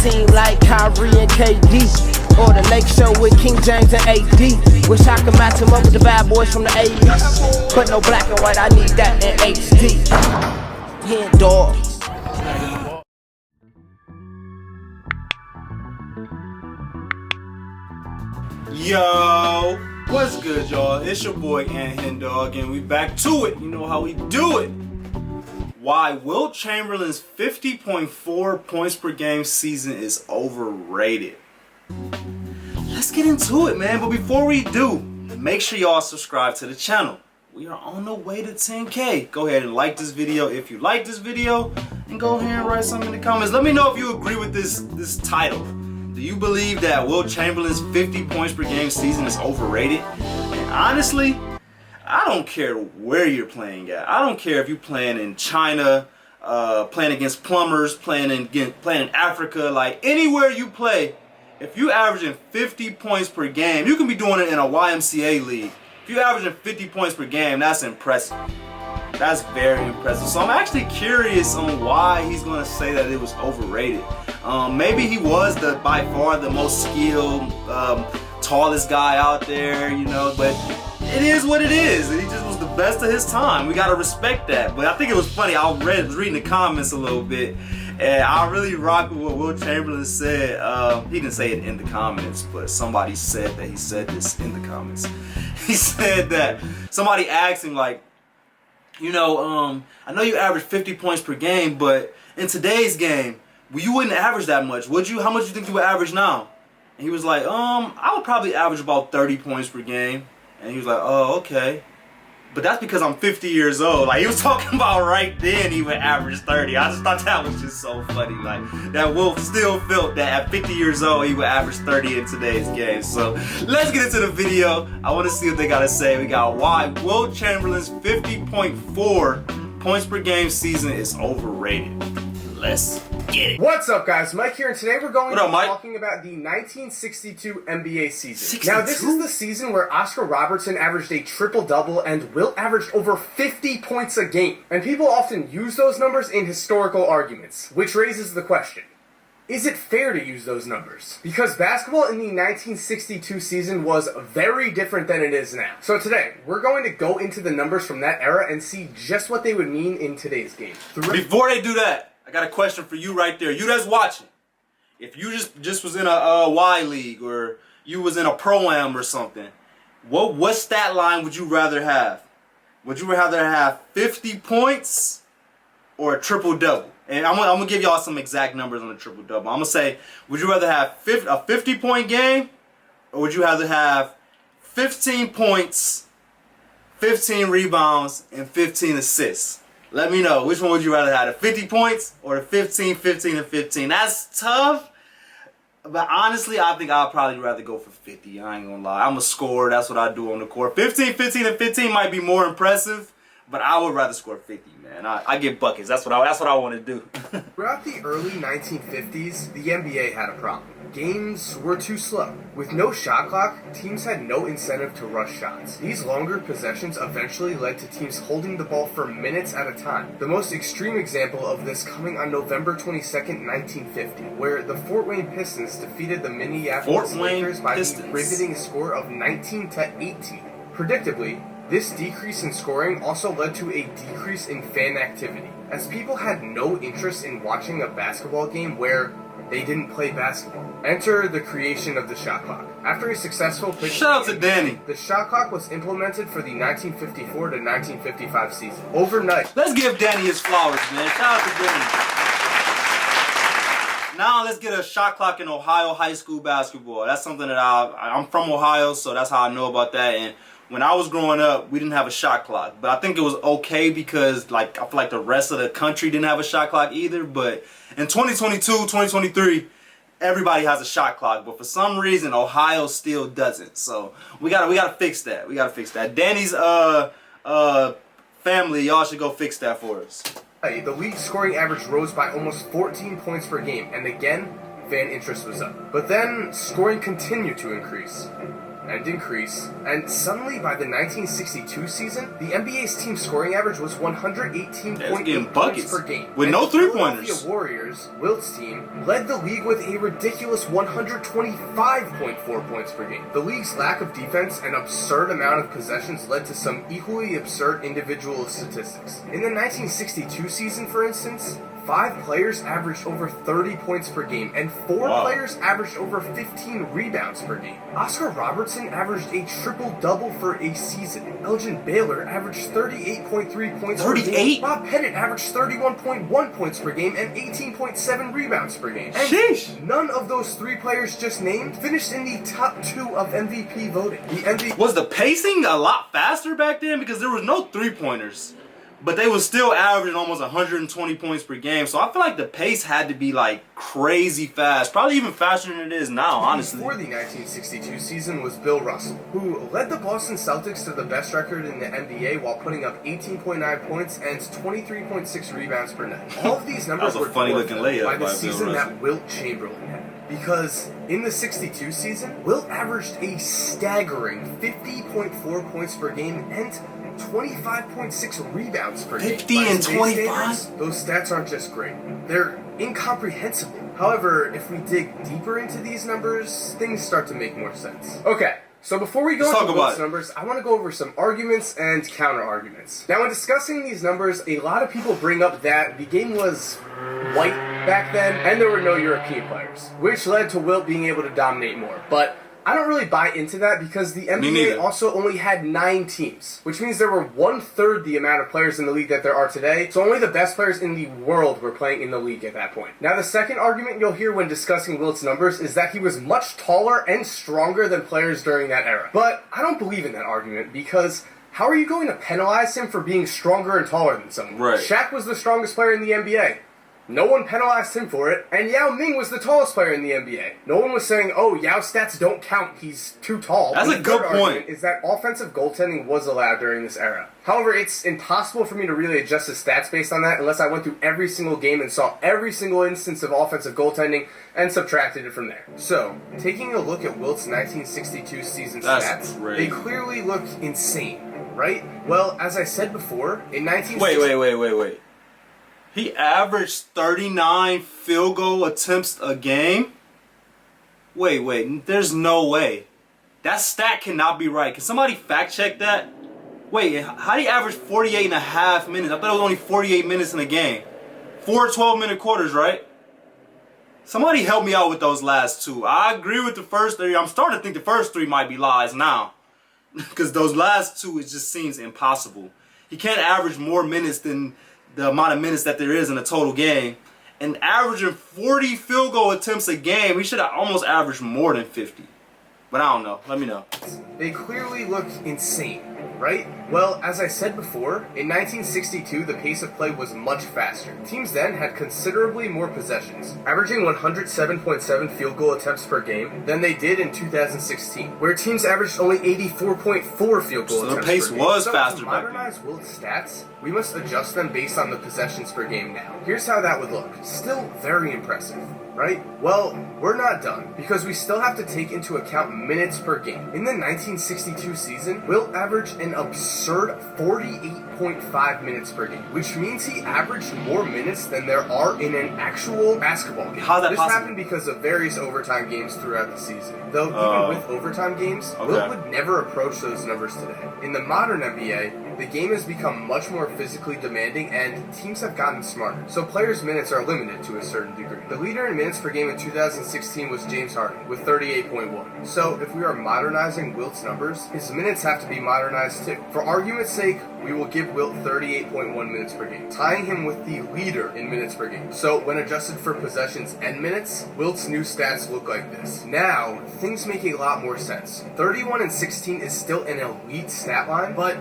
team like Kyrie and KD, or the Lake Show with King James and AD. Wish I could match him up with the bad boys from the 80s, but no black and white, I need that in HD. HenDawgz. Yo, what's good, y'all? It's your boy HenDawg, and we back to it. You know how we do it. Why Wilt Chamberlain's 50.4 points per game season is overrated. Let's get into it, man. But before we do, make sure y'all subscribe to the channel. We are on the way to 10K. Go ahead and like this video if you like this video, and go ahead and write something in the comments. Let me know if you agree with this title. Do you believe that Wilt Chamberlain's 50 points per game season is overrated? And honestly, I don't care where you're playing at. I don't care if you're playing in China, playing against plumbers, playing in Africa, like anywhere you play. If you're averaging 50 points per game, you can be doing it in a YMCA league. If you're averaging 50 points per game, that's impressive. That's very impressive. So I'm actually curious on why he's going to say that it was overrated. Maybe he was by far the most skilled, tallest guy out there, you know, but it is what it is. He just was the best of his time. We got to respect that. But I think it was funny. I was reading the comments a little bit, and I really rock with what Wilt Chamberlain said. He didn't say it in the comments, but somebody said that he said this in the comments. He said that somebody asked him, like, you know, I know you average 50 points per game, but in today's game, you wouldn't average that much, would you? How much do you think you would average now? And he was like, I would probably average about 30 points per game. And he was like, oh, okay. But that's because I'm 50 years old. Like, he was talking about right then he would average 30. I just thought that was just so funny. Like, that Wilt still felt that at 50 years old, he would average 30 in today's game. So, let's get into the video. I want to see what they got to say. We got why Wilt Chamberlain's 50.4 points per game season is overrated. Let's get it. What's up, guys? Mike here, and today we're going to be Mike? talking about the 1962 NBA season. 62? Now, this is the season where Oscar Robertson averaged a triple-double and Wilt averaged over 50 points a game. And people often use those numbers in historical arguments, which raises the question, is it fair to use those numbers? Because basketball in the 1962 season was very different than it is now. So today, we're going to go into the numbers from that era and see just what they would mean in today's game. Before they do that, I got a question for you right there. You that's watching. If you just was in a Y League, or you was in a Pro-Am or something, what stat line would you rather have? Would you rather have 50 points or a triple-double? And I'm gonna give y'all some exact numbers on the triple-double. I'm gonna say, would you rather have a 50-point game, or would you rather have 15 points, 15 rebounds, and 15 assists? Let me know, which one would you rather have, the 50 points or the 15, 15, and 15? That's tough, but honestly, I think I'd probably rather go for 50. I ain't gonna lie. I'm a scorer. That's what I do on the court. 15, 15, and 15 might be more impressive, but I would rather score 50, man. I get buckets. That's what I want to do. Throughout the early 1950s, the NBA had a problem. Games were too slow. With no shot clock, teams had no incentive to rush shots. These longer possessions eventually led to teams holding the ball for minutes at a time. The most extreme example of this coming on November 22nd, 1950, where the Fort Wayne Pistons defeated the Minneapolis Lakers by the riveting score of 19-18. Predictably, this decrease in scoring also led to a decrease in fan activity, as people had no interest in watching a basketball game where they didn't play basketball. Enter the creation of the shot clock. After a successful pitch, shout out to Danny. The shot clock was implemented for the 1954 to 1955 season. Overnight. Let's give Danny his flowers, man. Shout out to Danny. Now let's get a shot clock in Ohio high school basketball. That's something that I'm from Ohio, so that's how I know about that. And when I was growing up, we didn't have a shot clock, but I think it was okay because, like, I feel like the rest of the country didn't have a shot clock either. But in 2022, 2023, everybody has a shot clock, but for some reason Ohio still doesn't. So we gotta fix that. We gotta fix that. Danny's family, y'all should go fix that for us. The league scoring average rose by almost 14 points per game, and again, fan interest was up. But then, scoring continued to increase. and increase, and suddenly by the 1962 season, the NBA's team scoring average was 118.8 points per game. With no three-pointers. The Warriors, Wilt's team, led the league with a ridiculous 125.4 points per game. The league's lack of defense and absurd amount of possessions led to some equally absurd individual statistics. In the 1962 season, for instance, 5 players averaged over 30 points per game, and 4 players averaged over 15 rebounds per game. Oscar Robertson averaged a triple-double for a season. Elgin Baylor averaged 38.3 points per game. Bob Pettit averaged 31.1 points per game and 18.7 rebounds per game. And none of those 3 players just named finished in the top 2 of MVP voting. The MVP was the pacing a lot faster back then because there was no three-pointers. But they was still averaging almost 120 points per game. So I feel like the pace had to be like crazy fast. Probably even faster than it is now, honestly. Before the 1962 season was Bill Russell, who led the Boston Celtics to the best record in the NBA while putting up 18.9 points and 23.6 rebounds per night. All of these numbers were dwarfed by the season that Wilt Chamberlain had. Because in the 62 season, Wilt averaged a staggering 50.4 points per game and 25.6 rebounds per game. 50 and 25? Those stats aren't just great. They're incomprehensible. However, if we dig deeper into these numbers, things start to make more sense. Okay, so before we go into Wilt's numbers, I want to go over some arguments and counter-arguments. Now, when discussing these numbers, a lot of people bring up that the game was white back then, and there were no European players, which led to Wilt being able to dominate more. But I don't really buy into that because the NBA also only had 9 teams, which means there were 1/3 the amount of players in the league that there are today, so only the best players in the world were playing in the league at that point. Now, the second argument you'll hear when discussing Wilt's numbers is that he was much taller and stronger than players during that era. But I don't believe in that argument because how are you going to penalize him for being stronger and taller than someone? Right. Shaq was the strongest player in the NBA. No one penalized him for it, and Yao Ming was the tallest player in the NBA. No one was saying, oh, Yao's stats don't count, he's too tall. That's a good point. Is that offensive goaltending was allowed during this era. However, it's impossible for me to really adjust his stats based on that unless I went through every single game and saw every single instance of offensive goaltending and subtracted it from there. So, taking a look at Wilt's 1962 season stats, they clearly look insane, right? Well, as I said before, in 1960... Wait. He averaged 39 field goal attempts a game? Wait, there's no way. That stat cannot be right. Can somebody fact check that? Wait, how do you average 48 and a half minutes? I thought it was only 48 minutes in a game. 4 12-minute quarters, right? Somebody help me out with those last 2. I agree with the first 3. I'm starting to think the first 3 might be lies now. Because those last 2, it just seems impossible. He can't average more minutes than the amount of minutes that there is in a total game. And averaging 40 field goal attempts a game, he should have almost averaged more than 50. But I don't know. Let me know. They clearly look insane, right? Well, as I said before, in 1962, the pace of play was much faster. Teams then had considerably more possessions, averaging 107.7 field goal attempts per game than they did in 2016, where teams averaged only 84.4 field goal attempts per game. So the pace was faster back then. To modernize Wilt's stats, we must adjust them based on the possessions per game now. Here's how that would look. Still very impressive, right? Well, we're not done, because we still have to take into account minutes per game. In the 1962 season, Wilt averaged an absurd 48.5 minutes per game, which means he averaged more minutes than there are in an actual basketball game. How's that this possible? happened because of various overtime games throughout the season. Though even with overtime games, Wilt would never approach those numbers today. In the modern NBA, the game has become much more physically demanding and teams have gotten smarter, so players' minutes are limited to a certain degree. The leader in minutes per game in 2016 was James Harden with 38.1. So if we are modernizing Wilt's numbers, his minutes have to be modernized too. For argument's sake, we will give Wilt 38.1 minutes per game, tying him with the leader in minutes per game. So when adjusted for possessions and minutes, Wilt's new stats look like this. Now, things make a lot more sense. 31 and 16 is still an elite stat line, but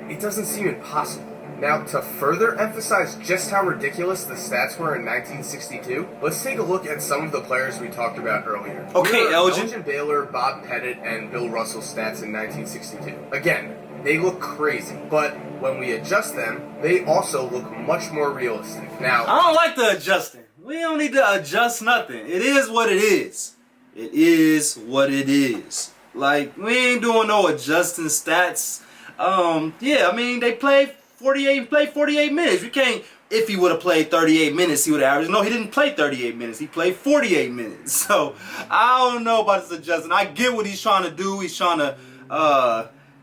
it doesn't seem impossible. Now, to further emphasize just how ridiculous the stats were in 1962, let's take a look at some of the players we talked about earlier. Okay, Elgin Baylor, Bob Pettit, and Bill Russell's stats in 1962. Again, they look crazy, but when we adjust them, they also look much more realistic. Now, I don't like the adjusting. We don't need to adjust nothing. It is what it is. It is what it is. Like, we ain't doing no adjusting stats. Yeah, I mean, they played 48 minutes. We can't, if he would have played 38 minutes, he would have averaged. No, he didn't play 38 minutes. He played 48 minutes. So, I don't know about this adjusting. I get what he's trying to do. He's trying to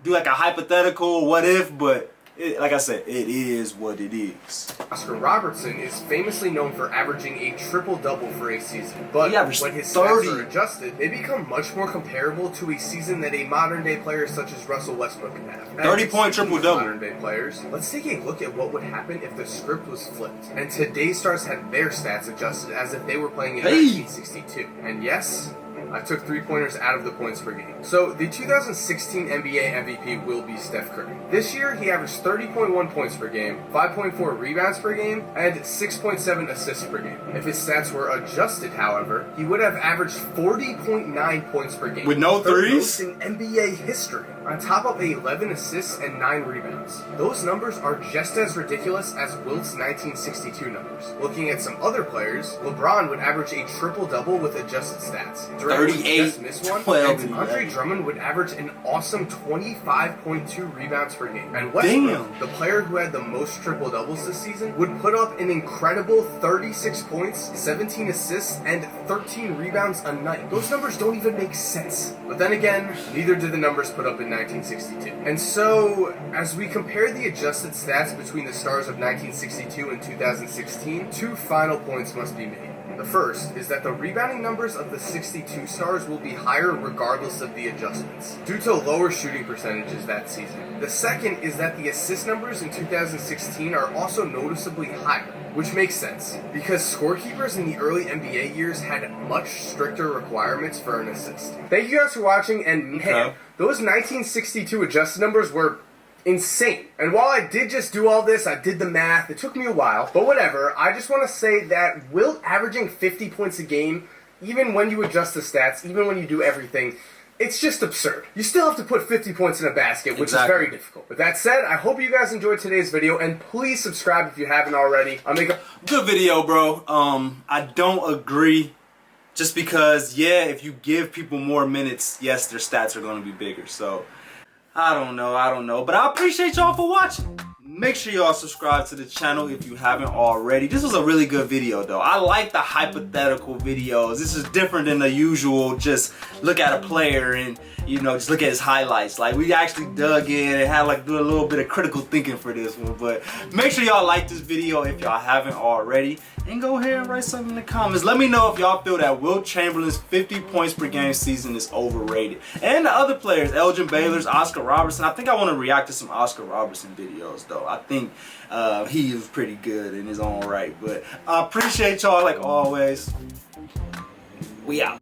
do like a hypothetical what if, but like I said, it is what it is. Oscar Robertson is famously known for averaging a triple-double for a season, but when his 30. stats are adjusted, they become much more comparable to a season that a modern-day player such as Russell Westbrook can have. 30-point triple-double. Modern-day players. Let's take a look at what would happen if the script was flipped, and today's stars had their stats adjusted as if they were playing in 1962. And yes, I took three-pointers out of the points per game. So, the 2016 NBA MVP will be Steph Curry. This year, he averaged 30.1 points per game, 5.4 rebounds per game, and 6.7 assists per game. If his stats were adjusted, however, he would have averaged 40.9 points per game. With no threes? Third most in NBA history, on top of 11 assists and 9 rebounds. Those numbers are just as ridiculous as Wilt's 1962 numbers. Looking at some other players, LeBron would average a triple-double with adjusted stats. 38, just missed one, 12, and Andre Drummond would average an awesome 25.2 rebounds per game. And Westbrook, the player who had the most triple-doubles this season, would put up an incredible 36 points, 17 assists, and 13 rebounds a night. Those numbers don't even make sense. But then again, neither did the numbers put up in 1962. And so, as we compare the adjusted stats between the stars of 1962 and 2016, two final points must be made. The first is that the rebounding numbers of the 62 stars will be higher regardless of the adjustments, due to lower shooting percentages that season. The second is that the assist numbers in 2016 are also noticeably higher, which makes sense, because scorekeepers in the early NBA years had much stricter requirements for an assist. Thank you guys for watching, and man, those 1962 adjusted numbers were insane. And while I did just do all this, I did the math, it took me a while, but whatever, I just want to say that Wilt averaging 50 points a game, even when you adjust the stats, even when you do everything, it's just absurd. You still have to put 50 points in a basket, which is very difficult. With that said, I hope you guys enjoyed today's video, and please subscribe if you haven't already. I'll make a good video, bro. I don't agree. Just because, yeah, if you give people more minutes, yes, their stats are going to be bigger. So, I don't know. But I appreciate y'all for watching. Make sure y'all subscribe to the channel if you haven't already. This was a really good video, though. I like the hypothetical videos. This is different than the usual just look at a player and, you know, just look at his highlights. Like, we actually dug in and had like do a little bit of critical thinking for this one. But make sure y'all like this video if y'all haven't already. And go ahead and write something in the comments. Let me know if y'all feel that Wilt Chamberlain's 50 points per game season is overrated. And the other players, Elgin Baylor's, Oscar Robertson. I think I want to react to some Oscar Robertson videos, though. I think he is pretty good in his own right. But I appreciate y'all like always. We out.